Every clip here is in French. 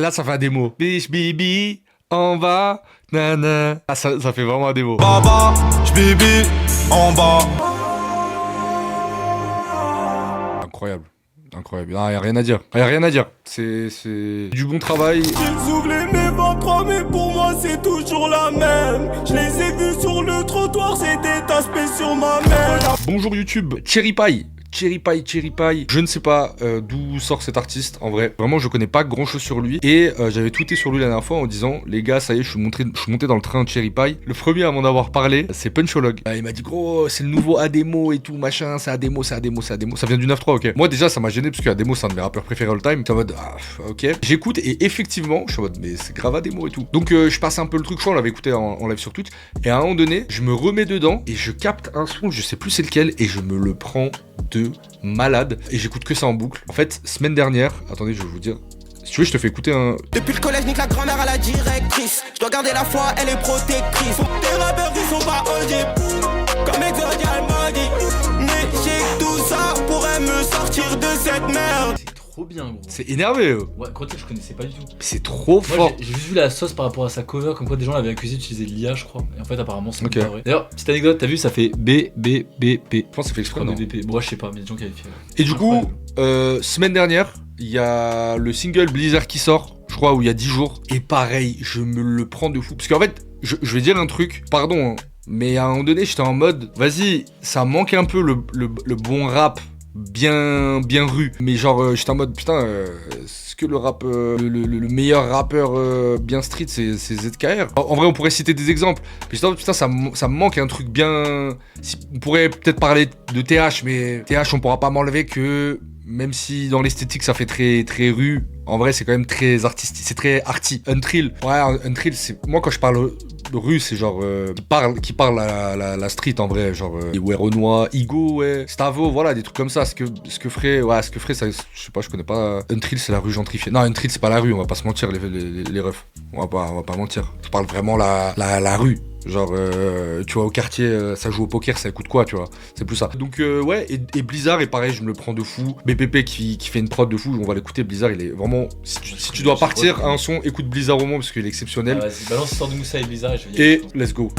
Là, ça fait un démo. Biche, bibi, en bas, nana. Ah, ça fait vraiment un démo. Baba, j'bibi, en bas. Incroyable. Incroyable. Ah, y a rien à dire. Y a rien à dire. C'est du bon travail. Ils oublient mes 23, mais pour moi c'est toujours la même. Je les ai vus sur le trottoir, c'était taspé sur ma mère. Bonjour YouTube, Cherry Pie. Cherry Pie. Je ne sais pas d'où sort cet artiste, en vrai. Vraiment, je connais pas grand chose sur lui. Et j'avais tweeté sur lui la dernière fois en disant, les gars, ça y est, je suis monté dans le train de Cherry Pie. Le premier à m'en avoir parlé, c'est Punchologue. Il m'a dit, gros, c'est le nouveau Ademo et tout, machin, c'est Ademo. Ça vient du 9-3, ok. Moi, déjà, ça m'a gêné parce que Ademo, c'est un de mes rappeurs préférés all time. J'étais en mode, ah, ok. J'écoute et effectivement, je suis en mode, mais c'est grave Ademo et tout. Donc, je passe un peu le truc, je crois, on l'avait écouté en live sur Twitch. Et à un moment donné, je me remets dedans et je capte un son, je sais plus c'est lequel, et je me le prends de malade et j'écoute que ça en boucle. En fait, semaine dernière, attendez, je vais vous dire. Si tu veux, je te fais écouter un. Depuis le collège, nique la grand-mère à la directrice. Je dois garder la foi, elle est protectrice. Tes rappeurs qui sont pas audibles, comme Exodial m'a dit. Mais j'ai tout ça pourrait me sortir de cette merde. C'est trop bien, gros. C'est énervé. Ouais, Crottez, je connaissais pas du tout. C'est trop Moi, fort. j'ai juste vu la sauce par rapport à sa cover, comme quoi des gens l'avaient accusé d'utiliser de l'IA, je crois. Et en fait, apparemment, c'est Ok. pas vrai. D'ailleurs, petite anecdote, t'as vu, ça fait BBBP. Je pense que c'est fait exprès, non ? BP. Bon, je sais pas, mais il y a des gens qui avaient fait. Et du coup, Incroyable. semaine dernière, il y a le single Blizzard qui sort, je crois, où il y a 10 jours. Et pareil, je me le prends de fou. Parce qu'en fait, je vais dire un truc, pardon, hein, mais à un moment donné, j'étais en mode, vas-y, ça manque un peu le bon rap. Bien rue, mais genre j'étais en mode putain, est-ce que le rap, le meilleur rappeur bien street c'est ZKR. En vrai on pourrait citer des exemples, mais j'étais en mode putain ça me manque un truc bien. On pourrait peut-être parler de TH, mais TH on pourra pas m'enlever que même si dans l'esthétique ça fait très rue, en vrai c'est quand même très artistique, c'est très arty. Untrill, ouais, Untrill c'est moi quand je parle de rue c'est genre qui parle à la street en vrai, genre ouais, Renoir, Igo, ouais, Stavo, voilà des trucs comme ça. Ce que ferait ça, je sais pas, je connais pas. Untrill c'est la rue gentrifiée. Non, Untrill c'est pas la rue, on va pas se mentir les refs. On va pas mentir. Je parle vraiment la rue. Genre, tu vois, au quartier, ça joue au poker, ça coûte quoi, tu vois. C'est plus ça. Donc, ouais, et Blizzard, est pareil, je me le prends de fou. BPP qui fait une prod de fou, on va l'écouter. Blizzard, il est vraiment. Si tu dois partir à un son, écoute Blizzard au moins parce qu'il est exceptionnel. Ah, vas-y, balance l'histoire de Moussa et Blizzard et je vais y aller, Et let's go.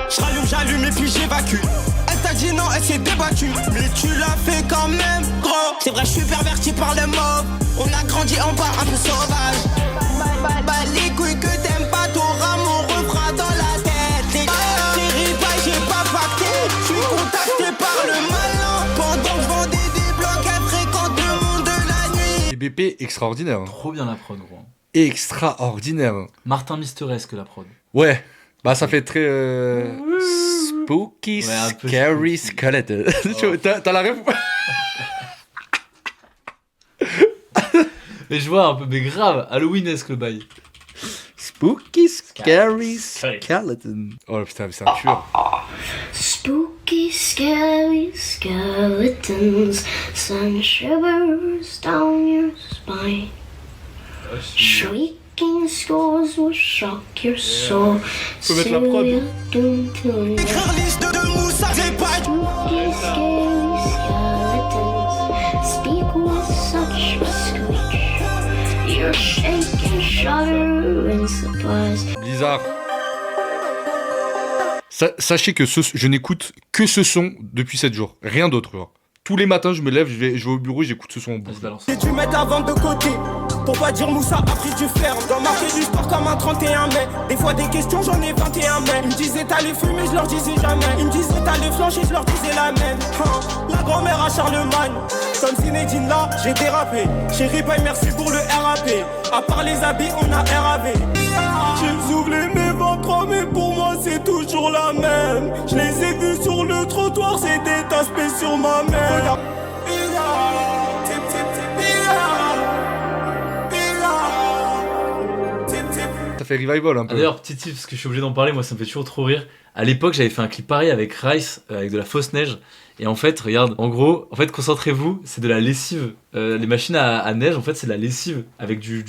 J'allume et puis j'évacue. Elle t'a dit non, elle s'est débattue. Mais tu l'as fait quand même, gros. C'est vrai, je suis perverti par les mots. On a grandi en bas, un peu sauvage. Bah les couilles que t'aimes pas, t'auras mon refrain dans la tête. Cherry Pie, j'ai pas pacté. Je suis contacté par le malin. Pendant que je vendais des blocs, elle fréquente le monde de la nuit. Et BP, extraordinaire. Hein. Trop bien la prod, gros. Extraordinaire. Martin Misteresque, la prod. Ouais. Bah, ça fait très. Spooky, Ouais, un peu scary spooky. skeleton. Oh. T'as la rêve? Mais je vois un peu, mais grave, Halloweenesque le bail. Spooky, scary skeleton. Oh putain, mais c'est un tueur. Spooky, scary skeletons, sun shivers down your spine. Shrieking skulls will shock your soul. Faut mettre la prod. Seal your doom to night. Écrire liste de Moussa, j'ai pas. Spooky, scary skeletons speak with such a screech. You shake and shudder in surprise. Blizzard. Sachez que je n'écoute que ce son depuis 7 jours. Rien d'autre. Genre. Tous les matins, je me lève, je vais au bureau et j'écoute ce son en Vas-y, boucle. balance. Et tu mets ta vente de côté. Pour pas dire Moussa a pris du ferme. Dans ma fée du sport comme un 31 mai. Des fois des questions, j'en ai 21 mai. Ils me disaient t'allais fumer, je leur disais jamais. Ils me disaient t'allais flancher, je leur disais la même. La grand-mère à Charlemagne. Comme Zinedine là, j'ai dérapé. Cherry Pie, merci pour le RAP. À part les habits, on a RAV. J'ai oublié mes 23, mais pour moi c'est toujours la même. Je les ai vus sur le trottoir, c'était taspé sur ma mère. Ça fait revival un peu. Ah, d'ailleurs, petit tip, parce que je suis obligé d'en parler, moi ça me fait toujours trop rire. À l'époque, j'avais fait un clip pareil avec Rice, avec de la fausse neige. Et en fait, regarde, en gros, concentrez-vous, c'est de la lessive. Les machines à neige, en fait, c'est de la lessive avec du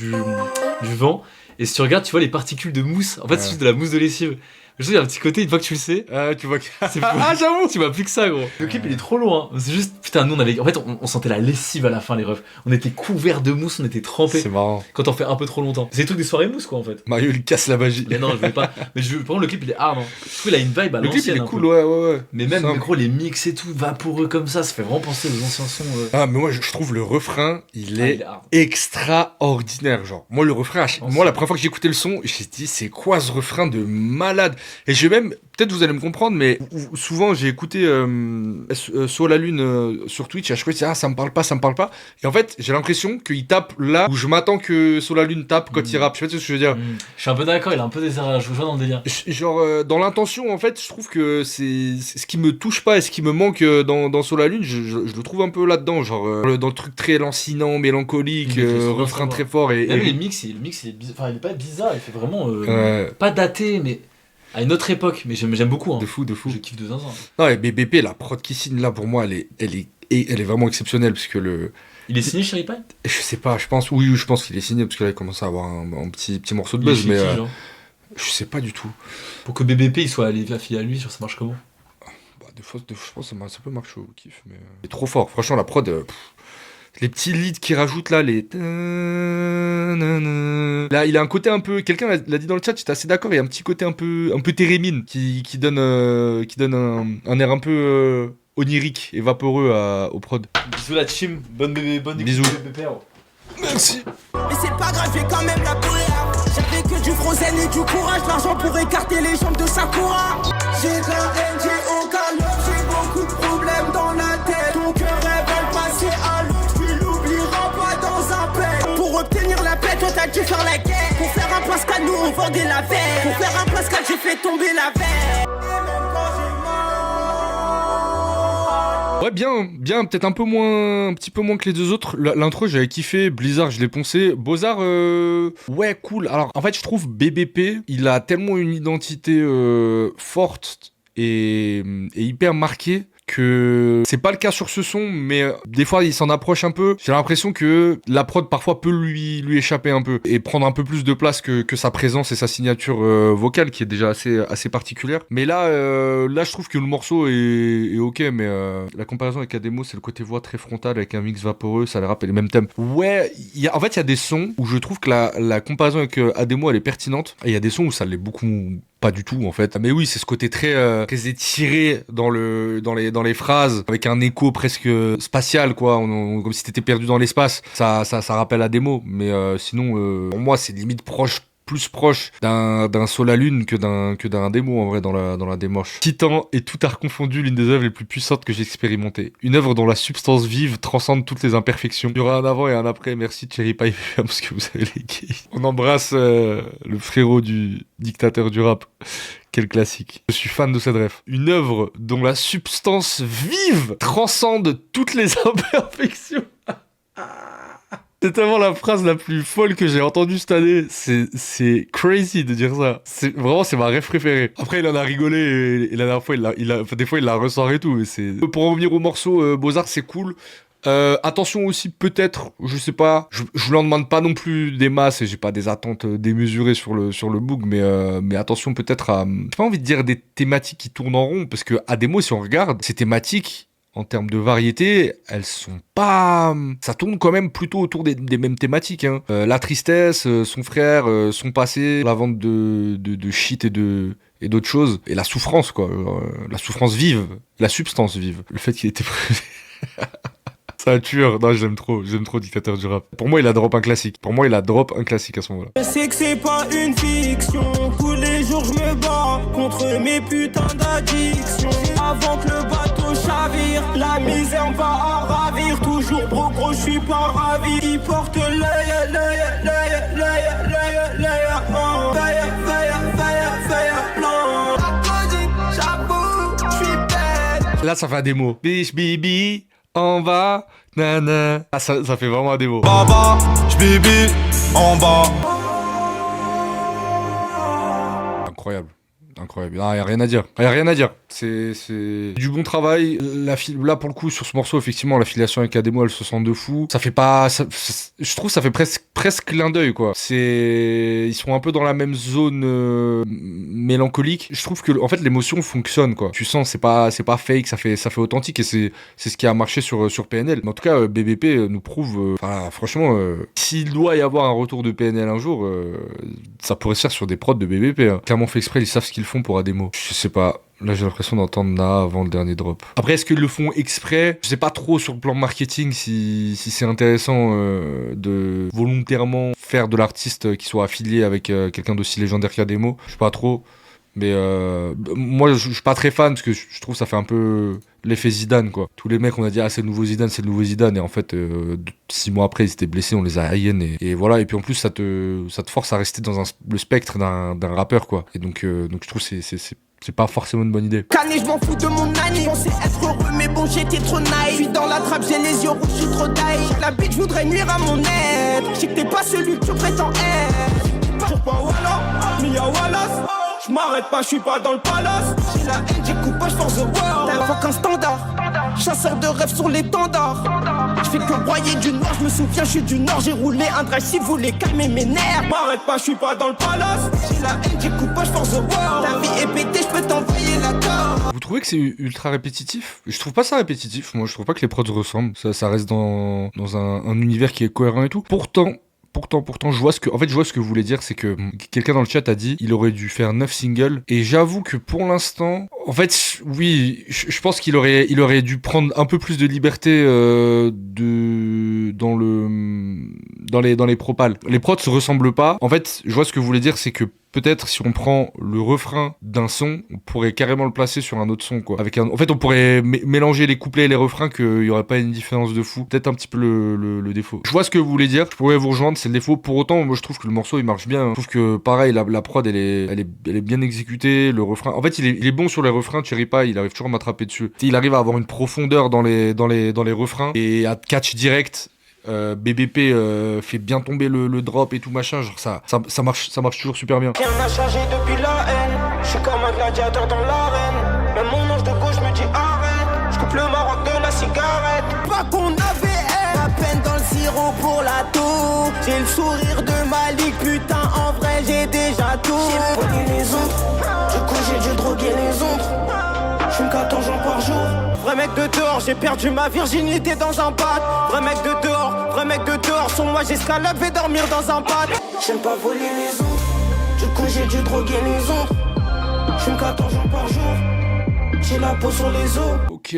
vent. Et si tu regardes, tu vois les particules de mousse. En fait, c'est juste de la mousse de lessive. Je sais, il y a un petit côté, une fois que tu le sais, Tu vois que... c'est Ah, j'avoue. tu m'as plus que ça, gros. Le clip, il est trop loin. C'est juste, putain, nous, en fait, on sentait la lessive à la fin, les refs. On était couverts de mousse, on était trempés. C'est marrant. Quand on fait un peu trop longtemps. C'est des trucs des soirées mousse, quoi, en fait. Mario, il casse la magie. Mais non, je voulais pas. Mais par contre, le clip, il est hard, hein. Je trouve qu'il a une vibe à Le clip, il l'ancienne. est un cool, peu. ouais. Mais même, Simple. gros, les mix et tout, vaporeux comme ça fait vraiment penser aux anciens sons. Ah, mais moi, je trouve le refrain, il est hard. extraordinaire, genre. Moi, le refrain, moi, la première fois que j'ai écouté le son, j'ai dit, c'est quoi ce refrain de malade? Et je vais même, peut-être vous allez me comprendre, mais souvent, j'ai écouté Sur la Lune sur Twitch, et à chaque fois, je dis, ah, ça me parle pas. Et en fait, j'ai l'impression qu'il tape là où je m'attends que Sur la Lune tape quand il rappe. Je sais pas ce que je veux dire. Je suis un peu d'accord, il a un peu des erreurs, je vous vois dans le délire. Genre, dans l'intention, en fait, je trouve que c'est ce qui me touche pas et ce qui me manque dans Sur la Lune, je le trouve un peu là-dedans, genre, dans le truc très lancinant, mélancolique, Il maîtrise refrain bien, très fort et... Même le mix, il est bizarre. Enfin, il est pas bizarre, il fait vraiment. Ouais. Pas daté, mais à une autre époque. Mais j'aime beaucoup. Hein. De fou. Je kiffe de zinzin. Non, et BBP, la prod qui signe là, pour moi, elle est vraiment exceptionnelle, parce que Il est signé Cherry Pie je sais pas, je pense qu'il est signé, parce que là, il commence à avoir un petit morceau de Il est buzz, chez mais qui, genre je sais pas du tout. Pour que BBP il soit affilié à lui, ça marche comment? Bah, des fois, je pense que ça peut marcher au kiff, mais... Il est trop fort, franchement, la prod... les petits leads qu'il rajoute là, les... Là, il a un côté un peu... Quelqu'un l'a dit dans le chat, j'étais assez d'accord, il y a un petit côté un peu Térémine qui donne un air un peu onirique et vaporeux au prod. Bisous la team, bonne Bisous. BBP. Merci. Mais c'est pas grave, j'ai quand même la boulette. J'avais que du Frozen et du courage, l'argent pour écarter les jambes de Sakura. J'ai de la haine, j'ai aucun love, j'ai beaucoup de problèmes dans la tête. Ton cœur rêve de passer à l'autre, tu l'oublieras pas dans un paix. Pour obtenir la paix, toi t'as dû faire la guerre. Pour faire un Pascal, nous on vendait la veille. Pour faire un Pascal, j'ai fait tomber la veille. Et même quand j'ai mal. Ouais, bien, peut-être un petit peu moins que les deux autres. L'intro, j'avais kiffé. Blizzard, je l'ai poncé. Beaux-Arts, ouais, cool. Alors, en fait, je trouve BBP, il a tellement une identité forte et hyper marquée que c'est pas le cas sur ce son, mais des fois il s'en approche un peu. J'ai l'impression que la prod parfois peut lui échapper un peu et prendre un peu plus de place que sa présence et sa signature vocale qui est déjà assez particulière. Mais là je trouve que le morceau est ok, mais la comparaison avec Ademo, c'est le côté voix très frontal avec un mix vaporeux, ça les rappelle les mêmes thèmes. Ouais, en fait il y a des sons où je trouve que la comparaison avec Ademo elle est pertinente, et il y a des sons où ça l'est beaucoup pas du tout en fait. Mais oui, c'est ce côté très étiré dans les phrases, avec un écho presque spatial quoi, comme si t'étais perdu dans l'espace. Ça rappelle Ademo, mais sinon pour moi c'est limite plus proche d'un Sol à Lune que d'un démo en vrai dans la démarche. Titan et tout art confondu, l'une des œuvres les plus puissantes que j'ai expérimentées. Une œuvre dont la substance vive transcende toutes les imperfections. Il y aura un avant et un après. Merci Cherry Pie parce que vous avez les gays. On embrasse le frérot du dictateur du rap. Quel classique. Je suis fan de cette ref. Une œuvre dont la substance vive transcende toutes les imperfections. C'est tellement la phrase la plus folle que j'ai entendue cette année. C'est crazy de dire ça. C'est ma ref préférée. Après, il en a rigolé et la dernière fois, des fois, il la ressort et tout. Mais pour en revenir au morceau, Beaux-Arts, c'est cool. Attention aussi, peut-être, je sais pas, je lui en demande pas non plus des masses et j'ai pas des attentes démesurées sur le book, mais attention peut-être à, j'ai pas envie de dire des thématiques qui tournent en rond, parce que à des mots, si on regarde, ces thématiques, en termes de variété, elles sont pas... Ça tourne quand même plutôt autour des mêmes thématiques. Hein. La tristesse, son frère, son passé, la vente de shit et d'autres choses. Et la souffrance, quoi. La souffrance vive. La substance vive. Le fait qu'il était... C'est un tueur. Non, j'aime trop Dictateur du rap. Pour moi, il a drop un classique. À ce moment-là. Je sais que c'est pas une fiction. Tous les jours, je me bats contre mes putains d'addictions. Avant que le bateau chavire, la misère va en ravir. Toujours gros, je suis pas ravi. Il porte l'œil. Là, ça fait un démo. Biche, bibi, en bas, nana. Ah, ça fait vraiment un démo. Baba, j'bibi, en bas. Incroyable. incroyable. Ah, y a rien à dire. Y a rien à dire. C'est du bon travail. Là, pour le coup, sur ce morceau, effectivement, l'affiliation avec Ademo, elle se sent de fou. Ça fait pas... je trouve que ça fait presque clin d'œil, quoi. Ils sont un peu dans la même zone mélancolique. Je trouve que, en fait, l'émotion fonctionne, quoi. Tu sens, c'est pas fake, ça fait authentique, et c'est ce qui a marché sur PNL. Mais en tout cas, BBP nous prouve... franchement, s'il doit y avoir un retour de PNL un jour, ça pourrait se faire sur des prods de BBP. Hein. Clairement fait exprès, ils savent ce qu'ils font pour Ademo. Je sais pas. Là, j'ai l'impression d'entendre Na avant le dernier drop. Après, est-ce qu'ils le font exprès ? Je sais pas trop sur le plan marketing si c'est intéressant de volontairement faire de l'artiste qui soit affilié avec quelqu'un d'aussi légendaire qu'Ademo. Je sais pas trop. Mais moi, je suis pas très fan parce que je trouve que ça fait un peu l'effet Zidane, quoi. Tous les mecs, on a dit, c'est le nouveau Zidane, c'est le nouveau Zidane. Et en fait, 6 mois après, ils étaient blessés, on les a haïennés. Et voilà. Et puis en plus, ça te force à rester dans le spectre d'un rappeur, quoi. Et donc je trouve que c'est pas forcément une bonne idée. Cané, je m'en fous de mon année. Je pensais être heureux, mais bon, j'étais trop naïf. Je suis dans la trappe, j'ai les yeux rouges, je suis trop taille. La bite, je voudrais nuire à mon aide. Je sais que t'es pas celui que tu prétends être. Sur pas Walla, Mia Wallace. Je m'arrête pas, je suis pas dans le palace. J'ai la haine, j'écoute pas, je force the world. T'invoques un standard. Chasseur de rêves sur l'étendard. Je fais que broyer du noir, je me souviens, je suis du nord. J'ai roulé un drive si vous voulez calmer mes nerfs. M'arrête pas, je suis pas dans le palace. J'ai la haine, j'écoute pas, je force the world. Ta vie est pétée, je peux t'envoyer la carte. Vous trouvez que c'est ultra répétitif ? Je trouve pas ça répétitif. Moi, je trouve pas que les prods ressemblent. Ça reste dans un univers qui est cohérent et tout. Pourtant, je vois ce que vous voulez dire, c'est que quelqu'un dans le chat a dit il aurait dû faire 9 singles, et j'avoue que pour l'instant, en fait, oui, je pense qu'il aurait dû prendre un peu plus de liberté dans les propals. Les prods se ressemblent pas. En fait, je vois ce que vous voulez dire, c'est que peut-être si on prend le refrain d'un son, on pourrait carrément le placer sur un autre son, quoi. En fait, on pourrait mélanger les couplets et les refrains, qu'il y aurait pas une différence de fou. Peut-être un petit peu le défaut. Je vois ce que vous voulez dire. Je pourrais vous rejoindre, c'est le défaut. Pour autant, moi, je trouve que le morceau, il marche bien. Je trouve que, pareil, la prod, elle est bien exécutée. Le refrain, en fait, il est bon sur les refrains. Cherry Pie, il arrive toujours à m'attraper dessus. Il arrive à avoir une profondeur dans les refrains et à catch direct. BBP fait bien tomber le drop et tout machin, genre ça marche toujours super bien. Rien n'a changé depuis la haine. Je suis comme un gladiateur dans l'arène. Même mon ange de gauche me dit arrête. Je coupe le Maroc de la cigarette. Pas qu'on avait air. À peine dans le sirop pour la toux. J'ai le sourire de Malik, putain en vrai j'ai déjà tout. J'ai pogné les autres. Du coup j'ai dû droguer les autres. Je fume 14 gens par jour. Vrai mec de dehors, j'ai perdu ma virginité dans un pad. Vrai mec de dehors, sur moi j'escalade, vais dormir dans un pad. J'aime pas voler les autres. Du coup j'ai dû droguer les autres. Je fume 14 gens par jour. J'ai la peau sur les os. Ok.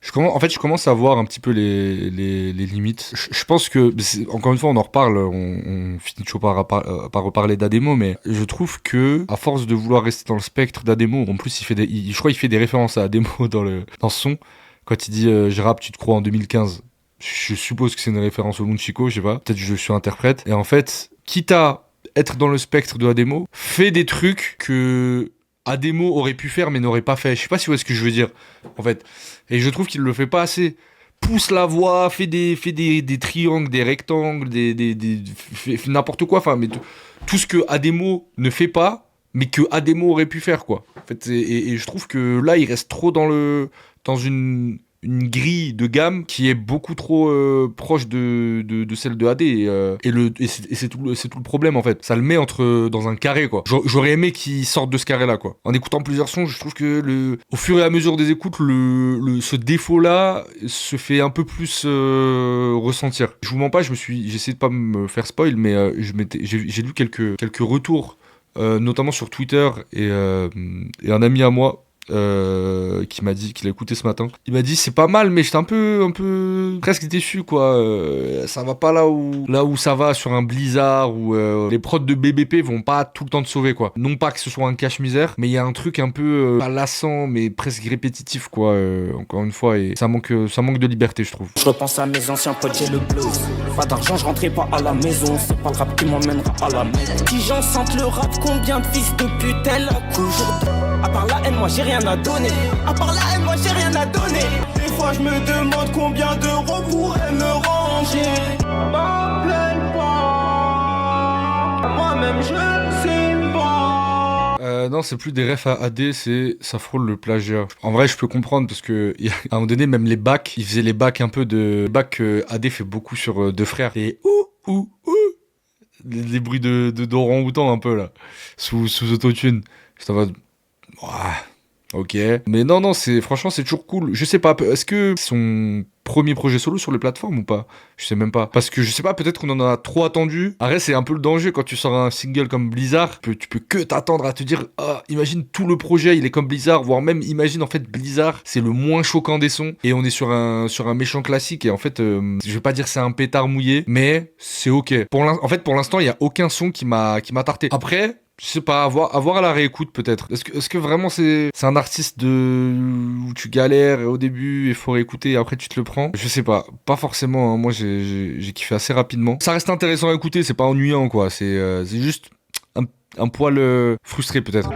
Je commence à voir un petit peu les limites. Je pense que, encore une fois, on en reparle, on finit toujours par reparler d'Ademo, mais je trouve que, à force de vouloir rester dans le spectre d'Ademo, en plus, je crois qu'il fait des références à Ademo dans ce son, quand il dit je rappe, tu te crois en 2015. Je suppose que c'est une référence au Moon Chico, je sais pas. Peut-être que je suis interprète. Et en fait, quitte à être dans le spectre de Ademo, fait des trucs que Ademo aurait pu faire mais n'aurait pas fait. Je sais pas si vous voyez ce que je veux dire, en fait. Et je trouve qu'il le fait pas assez. Pousse la voix, fait des triangles, des rectangles, fait n'importe quoi. Enfin, mais tout ce que Ademo ne fait pas, mais que Ademo aurait pu faire, quoi. En fait, et je trouve que là, il reste trop dans une grille de gamme qui est beaucoup trop proche de celle de AD, et c'est tout le problème, en fait. Ça le met dans un carré, quoi. J'aurais aimé qu'il sorte de ce carré là, quoi. En écoutant plusieurs sons, je trouve que au fur et à mesure des écoutes, ce défaut là se fait un peu plus ressentir. Je vous mens pas, j'ai essayé de pas me faire spoil, mais j'ai lu quelques retours, notamment sur Twitter, et un ami à moi qui m'a dit qu'il a écouté ce matin. Il m'a dit c'est pas mal, mais j'étais un peu presque déçu, quoi. Ça va pas là où ça va sur un Blizzard, où les prods de BBP vont pas tout le temps te sauver, quoi. Non pas que ce soit un cache-misère, mais il y a un truc un peu pas lassant, mais presque répétitif, quoi. Encore une fois, et ça manque de liberté, je trouve. Je repense à mes anciens potes, j'ai le blues. Pas d'argent, je rentrais pas à la maison. C'est pas le rap qui m'emmènera à la maison. Si gens sentent le rap, combien de fils de pute elle accouche. À part la haine, moi j'ai rien à donner. Des fois je me demande combien d'euros pourraient me ranger. M'appelle pas, moi-même je sais pas. Non, c'est plus des refs à AD, ça frôle le plagiat. En vrai, je peux comprendre parce que à un moment donné, même les bacs, ils faisaient les bacs un peu de bacs AD fait beaucoup sur Deux Frères. Et ouh, les bruits d'orang-outan un peu là, sous autotune. J'étais en mode, ouah, ok. Mais non, franchement, c'est toujours cool. Je sais pas, est-ce que c'est son premier projet solo sur les plateformes ou pas? Je sais même pas. Parce que je sais pas, peut-être qu'on en a trop attendu. Arrête, c'est un peu le danger quand tu sors un single comme Blizzard. Tu peux que t'attendre à te dire, imagine tout le projet, il est comme Blizzard, voire même imagine en fait Blizzard, c'est le moins choquant des sons. Et on est sur un méchant classique. Et en fait, je vais pas dire c'est un pétard mouillé, mais c'est ok. Pour l'instant, il y a aucun son qui m'a tarté. Après, je sais pas, à voir à la réécoute peut-être. Est-ce que vraiment c'est un artiste où tu galères au début et faut réécouter et après tu te le prends? Je sais pas forcément, hein. Moi j'ai kiffé assez rapidement. Ça reste intéressant à écouter, c'est pas ennuyant quoi, c'est juste un poil frustré peut-être.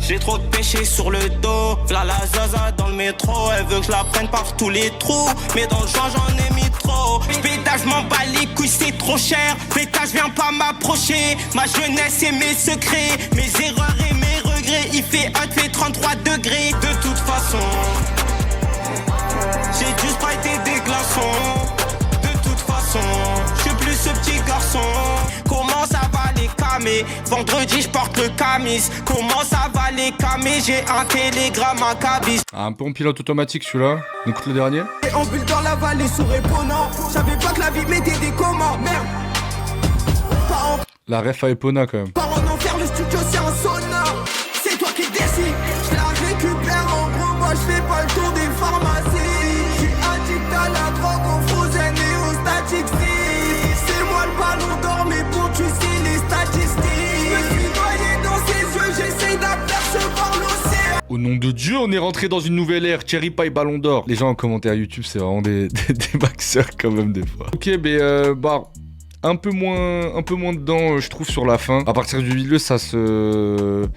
J'ai trop de péché sur le dos, v'là la zaza dans le métro. Elle veut que je la prenne par tous les trous, mais dans le joint j'en ai mis trop. Pétage, m'en bats les couilles, c'est trop cher. Pétage, viens pas m'approcher. Ma jeunesse et mes secrets, mes erreurs et mes regrets. Il fait 33 degrés. De toute façon, j'ai juste pas été des glaçons. De toute façon, je suis plus ce petit garçon. Comment ça va les camer? Vendredi je porte le camis. Comment ça va les camer? J'ai un télégramme à cabis. Un peu en pilote automatique celui-là. On écoute le dernier. Et en bulle dans la vallée sous répondant. J'avais pas que la vie mettait des commandes. Merde. La ref à Epona quand même. Par en enfer, le studio c'est un sauna. C'est toi qui décides. Je la récupère en gros. Moi je fais pas le tour des pharmacies. Je suis addict à la drogue, au frozen et au static. C'est moi le ballon d'or, mais pour tu sais les statistiques. Je me suis noyé dans ses yeux, j'essaye d'apercevoir l'océan. Au nom de Dieu, on est rentré dans une nouvelle ère. Cherry Pie Ballon d'Or. Les gens en commentaire YouTube, c'est vraiment des maxeurs quand même des fois. Ok, mais un peu moins dedans, je trouve, sur la fin. À partir du milieu, ça se...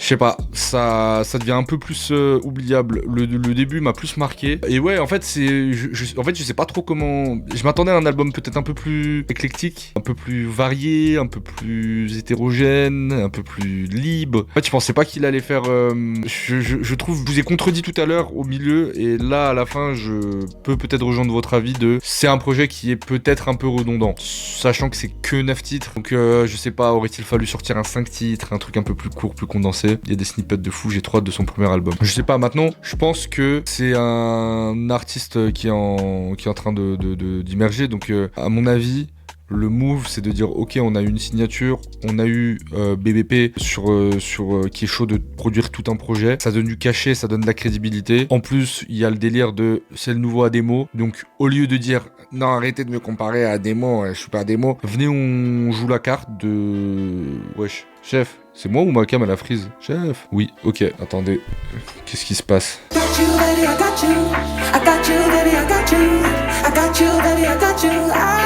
Je sais pas, ça devient un peu plus oubliable. Le début m'a plus marqué. Et ouais, en fait, je sais pas trop comment... Je m'attendais à un album peut-être un peu plus éclectique, un peu plus varié, un peu plus hétérogène, un peu plus libre. En fait, je pensais pas qu'il allait faire... Je trouve, je vous ai contredit tout à l'heure au milieu, et là, à la fin, je peux peut-être rejoindre votre avis de... C'est un projet qui est peut-être un peu redondant, sachant que c'est que 9 titres. Donc, je sais pas, aurait-il fallu sortir un 5 titres, un truc un peu plus court, plus condensé. Il y a des snippets de fou, j'ai trop hâte de son premier album. Je sais pas, maintenant, je pense que c'est un artiste qui est en train d'immerger, donc à mon avis... Le move, c'est de dire, ok, on a eu une signature, on a eu BBP qui est chaud de produire tout un projet. Ça donne du cachet, ça donne de la crédibilité. En plus, il y a le délire de, c'est le nouveau Ademo. Donc, au lieu de dire, non, arrêtez de me comparer à Ademo, je suis pas Ademo. Venez, on joue la carte de... Wesh, chef, c'est moi ou ma cam à la frise? Chef. Oui, ok, attendez. Qu'est-ce qui se passe? Got you, baby, I got you. I got you, baby, I got you. I got you, baby, I got you.